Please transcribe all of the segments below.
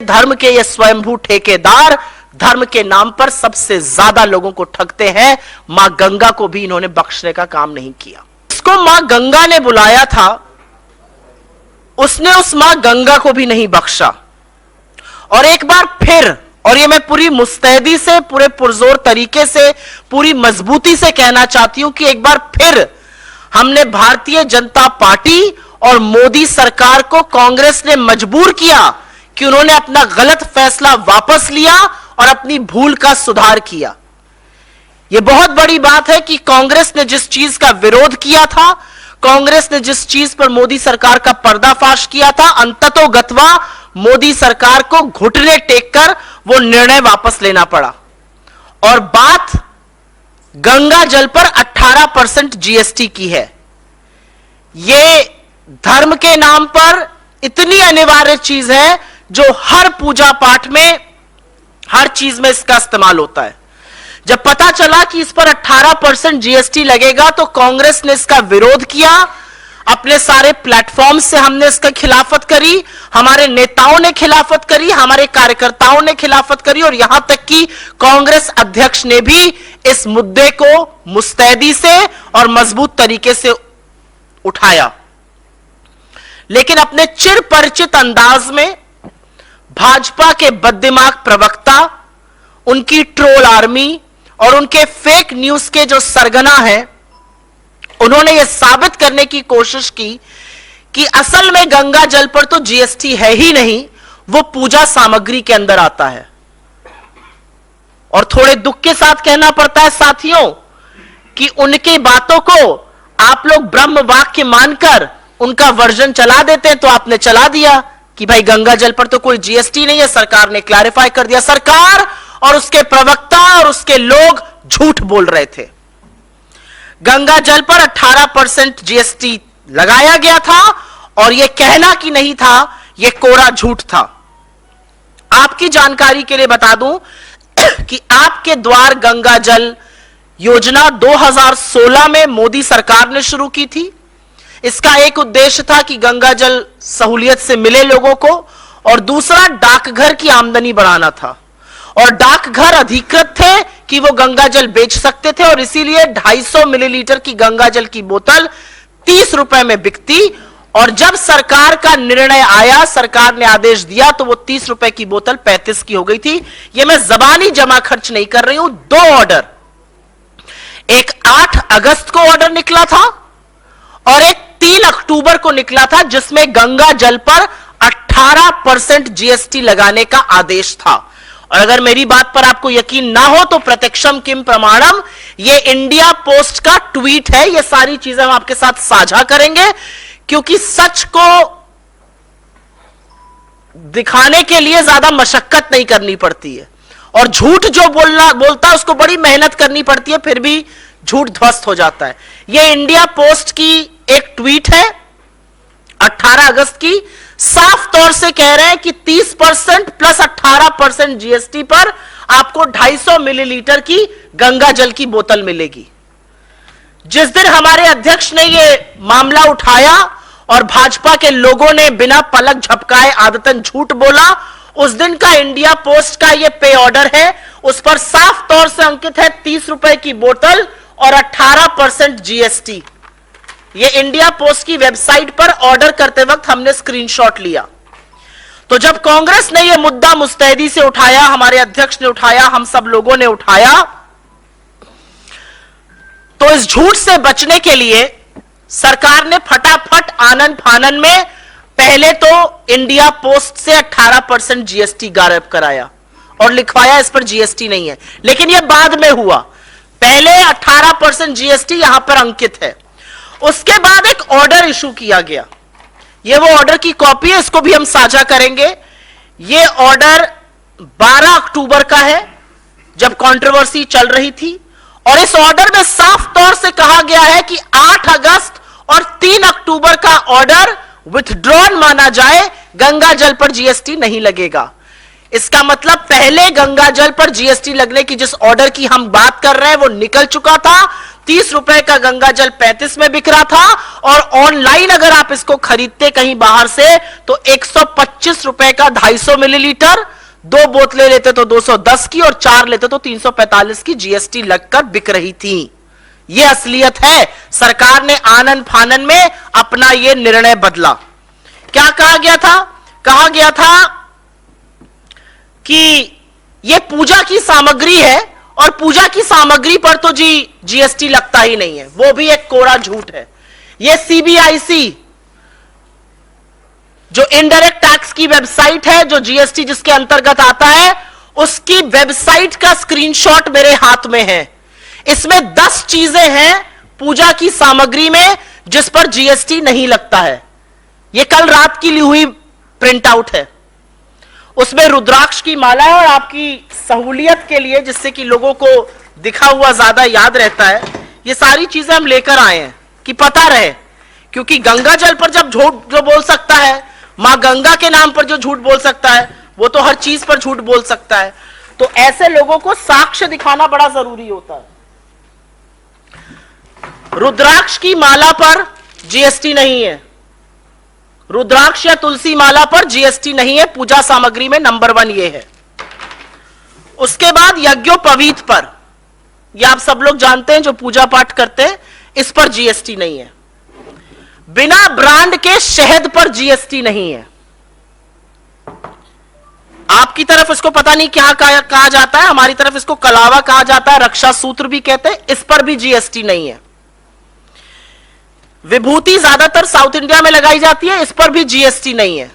धर्म के ये स्वयंभू ठेकेदार धर्म के नाम पर सबसे ज्यादा लोगों को ठगते हैं। मां गंगा को भी इन्होंने बख्शने का काम नहीं किया। इसको मां गंगा ने बुलाया था, उसने उस मां गंगा को भी नहीं बख्शा। और एक बार फिर, और ये मैं पूरी मुस्तैदी से, पूरे पुरजोर तरीके से, पूरी मजबूती से कहना चाहती हूं कि एक बार फिर हमने भारतीय जनता पार्टी और मोदी सरकार को कांग्रेस ने मजबूर किया कि उन्होंने अपना गलत फैसला वापस लिया और अपनी भूल का सुधार किया। यह बहुत बड़ी बात है कि कांग्रेस ने जिस चीज का विरोध किया था, कांग्रेस ने जिस चीज पर मोदी सरकार का पर्दाफाश किया था, अंततोगत्वा मोदी सरकार को घुटने टेककर वो निर्णय वापस लेना पड़ा। और बात गंगा जल पर 18% जीएसटी की है। ये धर्म के नाम पर इतनी अनिवार्य चीज है जो हर पूजा पाठ में, हर चीज में इसका इस्तेमाल होता है। जब पता चला कि इस पर 18% जीएसटी लगेगा तो कांग्रेस ने इसका विरोध किया। अपने सारे प्लेटफॉर्म से हमने इसका खिलाफत करी, हमारे नेताओं ने खिलाफत करी, हमारे कार्यकर्ताओं ने खिलाफत करी, और यहां तक कि कांग्रेस अध्यक्ष ने भी इस मुद्दे को मुस्तैदी से और मजबूत तरीके से उठाया। लेकिन अपने चिर परिचित अंदाज में भाजपा के बददिमाग प्रवक्ता, उनकी ट्रोल आर्मी और उनके फेक न्यूज के जो सरगना हैं, उन्होंने यह साबित करने की कोशिश की कि असल में गंगा जल पर तो जीएसटी है ही नहीं, वो पूजा सामग्री के अंदर आता है। और थोड़े दुख के साथ कहना पड़ता है साथियों कि उनकी बातों को आप लोग ब्रह्म वाक्य मानकर उनका वर्जन चला देते हैं। तो आपने चला दिया कि भाई गंगा जल पर तो कोई जीएसटी नहीं है, सरकार ने क्लैरिफाई कर दिया। सरकार और उसके प्रवक्ता और उसके लोग झूठ बोल रहे थे। गंगा जल पर 18% जीएसटी लगाया गया था और यह कहना कि नहीं था, यह कोरा झूठ था। आपकी जानकारी के लिए बता दूं कि आपके द्वार गंगा जल योजना 2016 में मोदी सरकार ने शुरू की थी। इसका एक उद्देश्य था कि गंगा जल सहूलियत से मिले लोगों को, और दूसरा डाकघर की आमदनी बढ़ाना था। और डाकघर अधिकृत थे कि वो गंगा जल बेच सकते थे, और इसीलिए 250 मिलीलीटर की गंगा जल की बोतल 30 रुपए में बिकती। और जब सरकार का निर्णय आया, सरकार ने आदेश दिया, तो वो 30 रुपए की बोतल 35 की हो गई थी। ये मैं जबानी जमा खर्च नहीं कर रही हूं। 2 ऑर्डर, एक 8 अगस्त को ऑर्डर निकला था और एक 3 अक्टूबर को निकला था, जिसमें गंगा जल पर 18% जीएसटी लगाने का आदेश था। और अगर मेरी बात पर आपको यकीन ना हो तो प्रत्यक्षम किम प्रमाणम, ये इंडिया पोस्ट का ट्वीट है। ये सारी चीजें हम आपके साथ साझा करेंगे, क्योंकि सच को दिखाने के लिए ज्यादा मशक्कत नहीं करनी पड़ती है, और झूठ जो बोलता है उसको बड़ी मेहनत करनी पड़ती है, फिर भी झूठ ध्वस्त हो जाता है। यह इंडिया पोस्ट की एक ट्वीट है 18 अगस्त की। साफ तौर से कह रहे हैं कि 30% प्लस 18% जीएसटी पर आपको 250 मिलीलीटर की गंगा जल की बोतल मिलेगी। जिस दिन हमारे अध्यक्ष ने यह मामला उठाया और भाजपा के लोगों ने बिना पलक झपकाए आदतन झूठ बोला, उस दिन का इंडिया पोस्ट का यह पे ऑर्डर है। उस पर साफ तौर से अंकित है 30 रुपए की बोतल और 18% जीएसटी। ये इंडिया पोस्ट की वेबसाइट पर ऑर्डर करते वक्त हमने स्क्रीनशॉट लिया। तो जब कांग्रेस ने यह मुद्दा मुस्तैदी से उठाया, हमारे अध्यक्ष ने उठाया, हम सब लोगों ने उठाया, तो इस झूठ से बचने के लिए सरकार ने फटाफट आनन फानन में पहले तो इंडिया पोस्ट से 18% जीएसटी गायब कराया और लिखवाया इस पर जीएसटी नहीं है। लेकिन यह बाद में हुआ, पहले 18% जीएसटी यहां पर अंकित है। उसके बाद एक ऑर्डर इशू किया गया। यह वो ऑर्डर की कॉपी है, इसको भी हम साझा करेंगे। यह ऑर्डर 12 अक्टूबर का है, जब कंट्रोवर्सी चल रही थी। और इस ऑर्डर में साफ तौर से कहा गया है कि 8 अगस्त और 3 अक्टूबर का ऑर्डर विथड्रॉन माना जाए, गंगा जल पर जीएसटी नहीं लगेगा। इसका मतलब पहले गंगा जल पर जीएसटी लगने की जिस ऑर्डर की हम बात कर रहे हैं वो निकल चुका था। 30 रुपए का गंगा जल 35 में बिक रहा था, और ऑनलाइन अगर आप इसको खरीदते कहीं बाहर से तो 125 रुपए का 250 मिलीलीटर, 2 बोतलें लेते तो 210 की और 4 लेते तो 345 की जीएसटी लगकर बिक रही थी। यह असलियत है। सरकार ने आनन फानन में अपना यह निर्णय बदला। क्या कहा गया था? कहा गया था कि यह पूजा की सामग्री है और पूजा की सामग्री पर तो जीएसटी लगता ही नहीं है। वो भी एक कोरा झूठ है। यह सीबीआईसी जो इनडायरेक्ट टैक्स की वेबसाइट है, जो जीएसटी जिसके अंतर्गत आता है, उसकी वेबसाइट का स्क्रीनशॉट मेरे हाथ में है। इसमें 10 चीजें हैं पूजा की सामग्री में जिस पर जीएसटी नहीं लगता है। यह कल रात की ली हुई प्रिंट आउट है। उसमें रुद्राक्ष की माला है, और आपकी सहूलियत के लिए, जिससे कि लोगों को दिखा हुआ ज्यादा याद रहता है, ये सारी चीजें हम लेकर आए हैं कि पता रहे। क्योंकि गंगा जल पर जब झूठ जो बोल सकता है, मां गंगा के नाम पर जो झूठ बोल सकता है, वो तो हर चीज पर झूठ बोल सकता है। तो ऐसे लोगों को साक्ष्य दिखाना बड़ा जरूरी होता है। रुद्राक्ष की माला पर जीएसटी नहीं है। रुद्राक्ष या तुलसी माला पर जीएसटी नहीं है। पूजा सामग्री में नंबर 1 ये है। उसके बाद यज्ञोपवीत पर, यह आप सब लोग जानते हैं जो पूजा पाठ करते हैं, इस पर जीएसटी नहीं है। बिना ब्रांड के शहद पर जीएसटी नहीं है। आपकी तरफ इसको पता नहीं क्या कहा जाता है, हमारी तरफ इसको कलावा कहा जाता है, रक्षा सूत्र भी कहते हैं, इस पर भी जीएसटी नहीं है। विभूति ज्यादातर साउथ इंडिया में लगाई जाती है, इस पर भी जीएसटी नहीं है।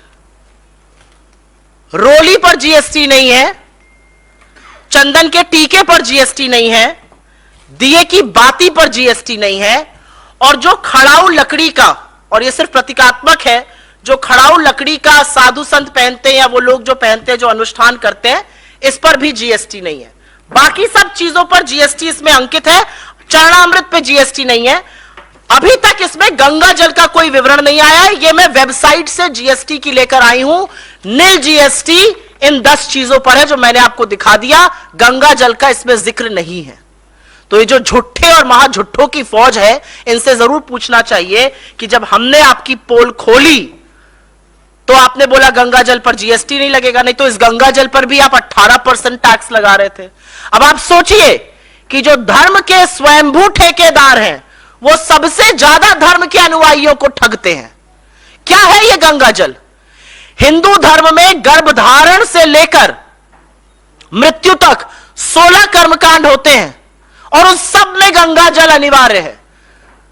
रोली पर जीएसटी नहीं है। चंदन के टीके पर जीएसटी नहीं है। दिए की बाती पर जीएसटी नहीं है। और जो खड़ाऊ लकड़ी का, और यह सिर्फ प्रतीकात्मक है, जो खड़ाऊ लकड़ी का साधु संत पहनते हैं या वो लोग जो पहनते हैं, जो अनुष्ठान करते हैं, इस पर भी जीएसटी नहीं है। बाकी सब चीजों पर जीएसटी इसमें अंकित है। चरणामृत पे जीएसटी नहीं है। अभी तक इसमें गंगा जल का कोई विवरण नहीं आया है। यह मैं वेबसाइट से जीएसटी की लेकर आई हूं। नील जीएसटी इन 10 चीजों पर है जो मैंने आपको दिखा दिया। गंगा जल का इसमें जिक्र नहीं है। तो ये जो झुट्ठे और महाझुट्ठों की फौज है, इनसे जरूर पूछना चाहिए कि जब हमने आपकी पोल खोली तो आपने बोला गंगा जल पर जीएसटी नहीं लगेगा, नहीं तो इस गंगा जल पर भी आप 18% टैक्स लगा रहे थे। अब आप सोचिए कि जो धर्म के स्वयंभू ठेकेदार हैं, वो सबसे ज्यादा धर्म के अनुयायियों को ठगते हैं। क्या है ये गंगा जल? हिंदू धर्म में गर्भधारण से लेकर मृत्यु तक 16 कर्मकांड होते हैं और उन सब में गंगा जल अनिवार्य है।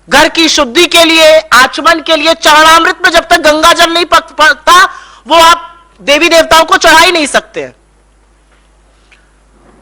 घर की शुद्धि के लिए, आचमन के लिए, चरणामृत में जब तक गंगा जल नहीं पकता, वो आप देवी देवताओं को चढ़ा ही नहीं सकते हैं।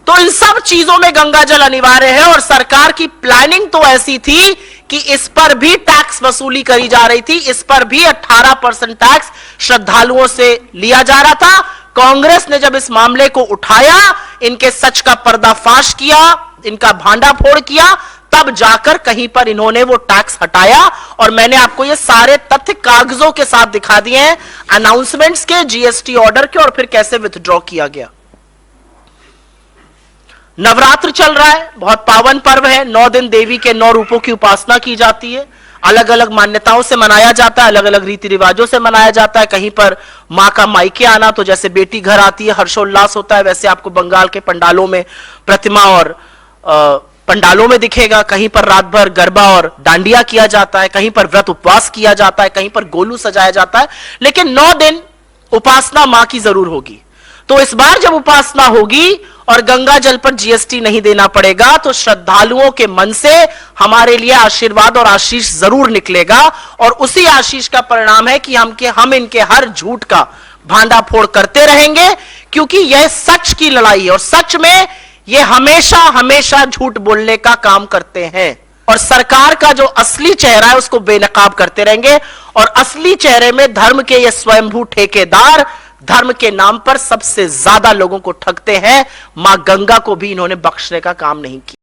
तो इन सब चीजों में गंगा जल अनिवार्य है। और सरकार की प्लानिंग तो ऐसी थी कि इस पर भी टैक्स वसूली करी जा रही थी। इस पर भी 18% टैक्स श्रद्धालुओं से लिया जा रहा था। कांग्रेस ने जब इस मामले को उठाया, इनके सच का पर्दाफाश किया, इनका भांडाफोड़ किया, तब जाकर कहीं पर इन्होंने वो टैक्स हटाया। और मैंने आपको ये सारे तथ्य कागजों के साथ दिखा दिए हैं, अनाउंसमेंट्स के, जीएसटी ऑर्डर के, और फिर कैसे विथड्रॉ किया गया। नवरात्र चल रहा है, बहुत पावन पर्व है। 9 दिन देवी के 9 रूपों की उपासना की जाती है। अलग अलग मान्यताओं से मनाया जाता है, अलग अलग रीति रिवाजों से मनाया जाता है। कहीं पर मां का मायके आना, तो जैसे बेटी घर आती है हर्षोल्लास होता है, वैसे आपको बंगाल के पंडालों में प्रतिमा और पंडालों में दिखेगा। कहीं पर रात भर गरबा और डांडिया किया जाता है, कहीं पर व्रत उपवास किया जाता है, कहीं पर गोलू सजाया जाता है। लेकिन 9 दिन उपासना मां की जरूर होगी। तो इस बार जब उपासना होगी और गंगा जल पर जीएसटी नहीं देना पड़ेगा, तो श्रद्धालुओं के मन से हमारे लिए आशीर्वाद और आशीष जरूर निकलेगा। और उसी आशीष का परिणाम है कि हम इनके हर झूठ का भांडाफोड़ करते रहेंगे, क्योंकि यह सच की लड़ाई है। और सच में ये हमेशा हमेशा झूठ बोलने का काम करते हैं। और सरकार का जो असली चेहरा है उसको बेनकाब करते रहेंगे। और असली चेहरे में धर्म के ये स्वयंभू ठेकेदार धर्म के नाम पर सबसे ज्यादा लोगों को ठगते हैं। मां गंगा को भी इन्होंने बख्शने का काम नहीं किया।